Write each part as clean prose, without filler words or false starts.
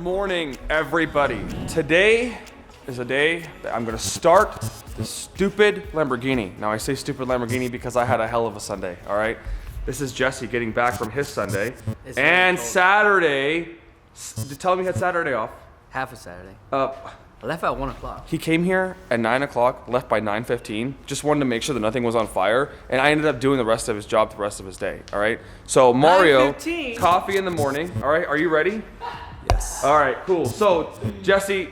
morning, everybody. Today is a day that I'm gonna start this stupid Lamborghini. Now I say stupid Lamborghini because I had a hell of a Sunday, all right? This is Jesse getting back from his Sunday. And Saturday, tell me he had Saturday off. Half a Saturday. I left at 1 o'clock. He came here at 9 o'clock, left by 9:15. Just wanted to make sure that nothing was on fire. And I ended up doing the rest of his job the rest of his day, all right? So Mario, 9:15. coffee in the morning, all right? Are you ready? Yes. All right, cool. So Jesse,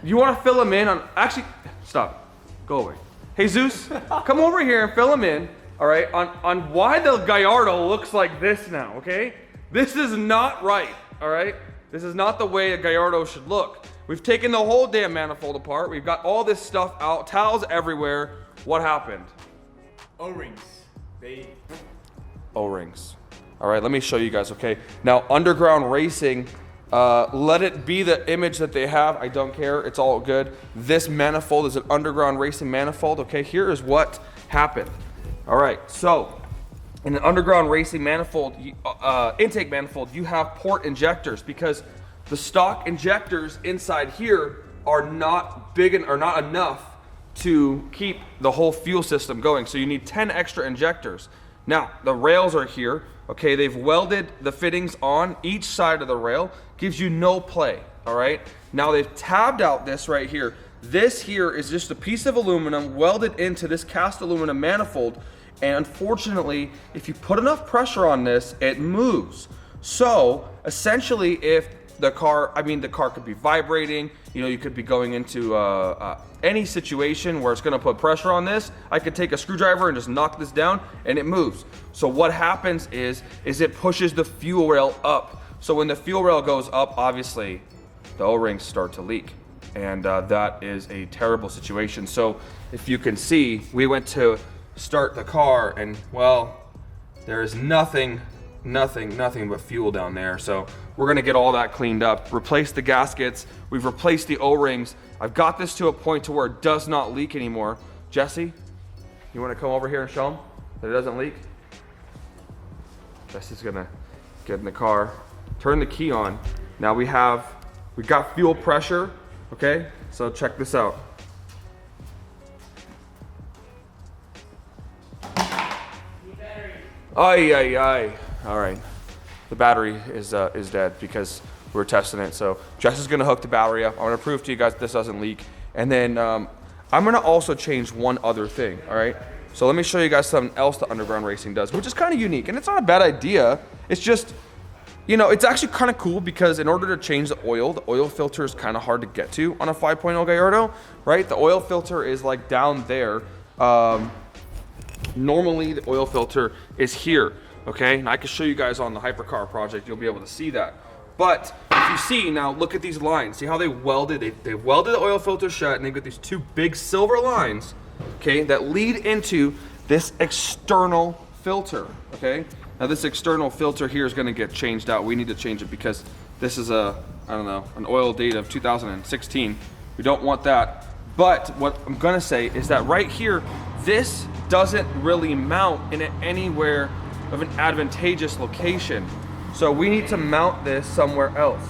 you want to fill him in on, actually, stop, go away. Hey Zeus, come over here and fill him in, all right, on why the Gallardo looks like this now, okay? This is not right, all right? This is not the way a Gallardo should look. We've taken the whole damn manifold apart. We've got all this stuff out, towels everywhere. What happened? O-rings. O-rings. All right, let me show you guys, okay? Now, underground racing, let it be the image that they have. I don't care, it's all good. This manifold is an underground racing manifold, okay? Here is what happened. All right, so in an underground racing manifold, intake manifold, you have port injectors because the stock injectors inside here are not big and are not enough to keep the whole fuel system going. So you need 10 extra injectors. Now, the rails are here. Okay, they've welded the fittings on each side of the rail, gives you no play, all right? Now they've tabbed out this right here. This here is just a piece of aluminum welded into this cast aluminum manifold. And unfortunately, if you put enough pressure on this, it moves. So essentially, if the car could be vibrating, you know, you could be going into any situation where it's gonna put pressure on this. I could take a screwdriver and just knock this down and it moves. So what happens is it pushes the fuel rail up. So when the fuel rail goes up, obviously the O-rings start to leak. And that is a terrible situation. So if you can see, we went to start the car and well, there is nothing but fuel down there. So we're gonna get all that cleaned up, replace the gaskets, we've replaced the O-rings. I've got this to a point to where it does not leak anymore. Jesse, you wanna come over here and show them that it doesn't leak? Jesse's gonna get in the car, turn the key on. Now we've got fuel pressure, okay? So check this out. Ay. All right, the battery is dead because we're testing it. So Jess is gonna hook the battery up. I'm gonna prove to you guys this doesn't leak. And then I'm gonna also change one other thing, all right? So let me show you guys something else that underground racing does, which is kind of unique. And it's not a bad idea. It's just, you know, it's actually kind of cool because in order to change the oil filter is kind of hard to get to on a 5.0 Gallardo, right? The oil filter is like down there. Normally the oil filter is here, okay? And I can show you guys on the hypercar project, you'll be able to see that. But if you see, now look at these lines. See how they welded, they welded the oil filter shut and they've got these two big silver lines, okay, that lead into this external filter, okay? Now this external filter here is gonna get changed out. We need to change it because this is an oil date of 2016. We don't want that. But what I'm gonna say is that right here, this doesn't really mount in anywhere of an advantageous location. So we need to mount this somewhere else.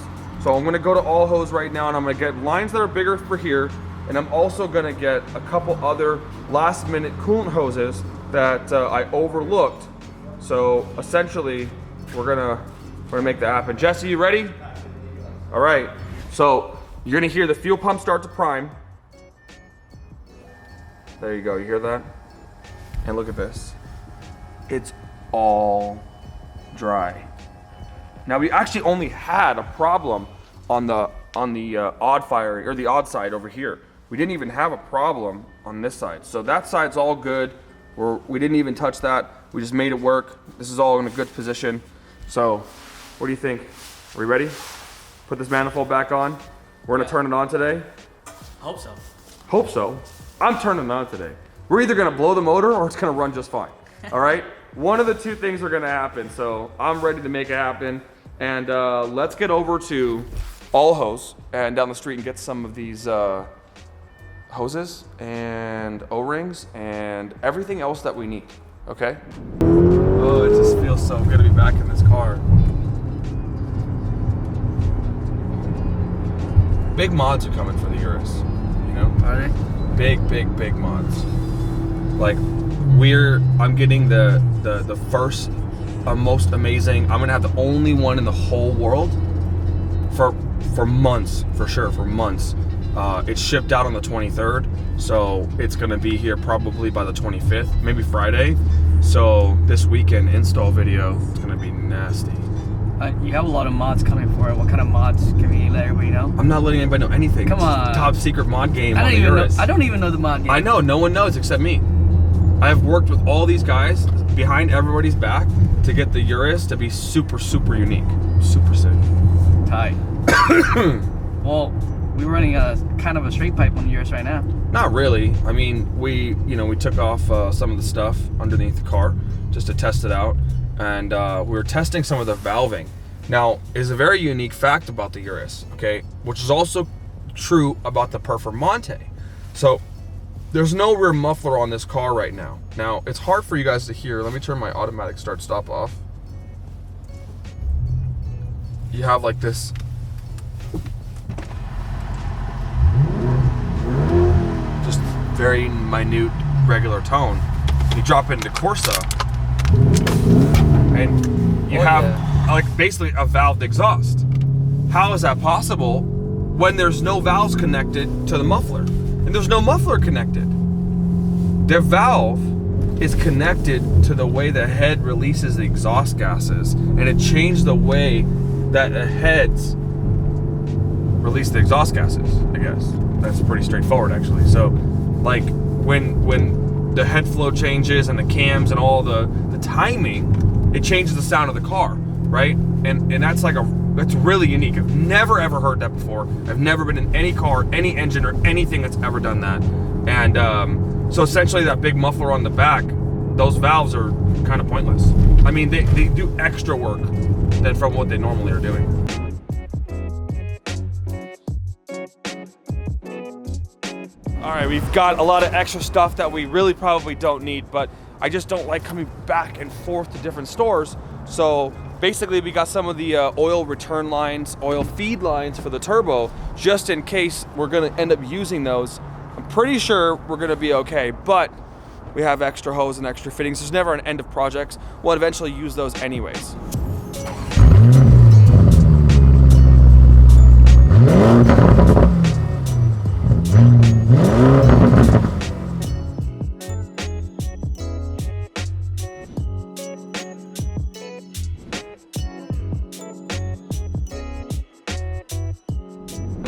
So I'm gonna go to all hose right now and I'm gonna get lines that are bigger for here. And I'm also gonna get a couple other last minute coolant hoses that I overlooked. So essentially, we're gonna make that happen. Jesse, you ready? All right, so you're gonna hear the fuel pump start to prime. There you go, you hear that? And look at this. It's all dry. Now we actually only had a problem on the odd firing or the odd side over here. We didn't even have a problem on this side. So that side's all good. We didn't even touch that. We just made it work. This is all in a good position. So what do you think? Are we ready? Put this manifold back on. We're gonna turn it on today. Hope so. Hope so. I'm turning it on today. We're either gonna blow the motor or it's gonna run just fine. All right? One of the two things are gonna happen. So I'm ready to make it happen. And let's get over to all hose and down the street and get some of these hoses and O-rings and everything else that we need, okay? Oh, it just feels so good to be back in this car. big mods are coming for the Urus. You know? Are they? Big mods. Like I'm getting the first, most amazing. I'm gonna have the only one in the whole world for months, for sure, for months. It's shipped out on the 23rd, so it's gonna be here probably by the 25th, maybe Friday. So this weekend install video is gonna be nasty. You have a lot of mods coming for it. What kind of mods can we let everybody know? I'm not letting anybody know anything. Come on. It's top secret mod game on the Urus. I don't even know the mod game. I know, no one knows except me. I've worked with all these guys behind everybody's back to get the Urus to be super unique. Super sick. Tight. Well, we're running a kind of a straight pipe on the Urus right now. Not really. I mean, we took off some of the stuff underneath the car just to test it out, and we were testing some of the valving. Now, is a very unique fact about the Urus, okay, which is also true about the Performante. So, there's no rear muffler on this car right now. Now, it's hard for you guys to hear. Let me turn my automatic start-stop off. You have like this just very minute, regular tone. You drop it into Corsa, and you have like basically a valved exhaust. How is that possible when there's no valves connected to the muffler? And there's no muffler connected. The valve is connected to the way the head releases the exhaust gases, and it changed the way that the heads release the exhaust gases, I guess. That's pretty straightforward, actually. So, like, when the head flow changes and the cams and all the timing, it changes the sound of the car, right? And that's really unique. I've never ever heard that before. I've never been in any car, any engine, or anything that's ever done that. And so essentially that big muffler on the back, those valves are kind of pointless. I mean, they do extra work than from what they normally are doing. All right, we've got a lot of extra stuff that we really probably don't need, but I just don't like coming back and forth to different stores. So basically we got some of the oil return lines, oil feed lines for the turbo, just in case we're gonna end up using those. I'm pretty sure we're gonna be okay, but we have extra hose and extra fittings. There's never an end of projects. We'll eventually use those anyways.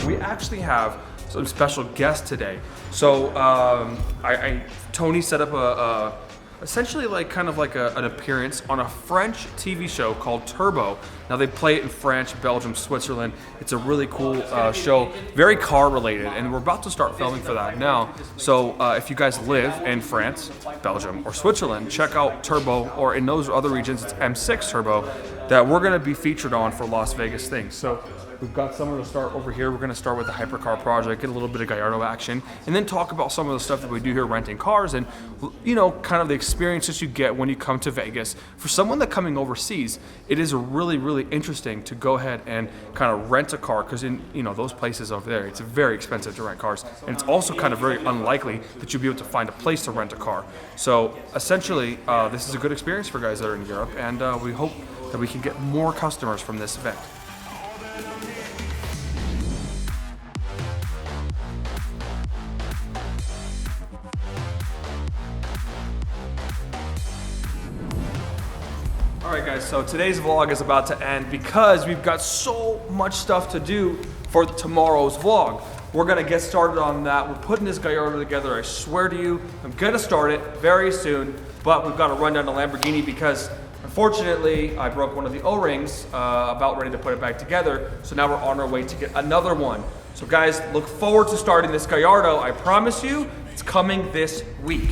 We actually have some special guests today. So Tony set up essentially like kind of like an appearance on a French TV show called Turbo. Now they play it in France, Belgium, Switzerland. It's a really cool show, very car related, and we're about to start filming for that now. So if you guys live in France, Belgium, or Switzerland, check out Turbo, or in those other regions, it's M6 Turbo, that we're gonna be featured on for Las Vegas things. So we've got somewhere to start over here. We're gonna start with the hypercar project, get a little bit of Gallardo action, and then talk about some of the stuff that we do here renting cars and, you know, kind of the experiences you get when you come to Vegas. For someone that's coming overseas, it is really, really interesting to go ahead and kind of rent a car, because in, you know, those places over there, it's very expensive to rent cars. And it's also kind of very unlikely that you'll be able to find a place to rent a car. So essentially, this is a good experience for guys that are in Europe, and we hope that we can get more customers from this event. Alright guys, so today's vlog is about to end because we've got so much stuff to do for tomorrow's vlog. We're gonna get started on that. We're putting this Gallardo together. I swear to you, I'm gonna start it very soon, but we've got to run down to Lamborghini because unfortunately I broke one of the O-rings, about ready to put it back together. So now we're on our way to get another one. So guys, look forward to starting this Gallardo. I promise you, it's coming this week.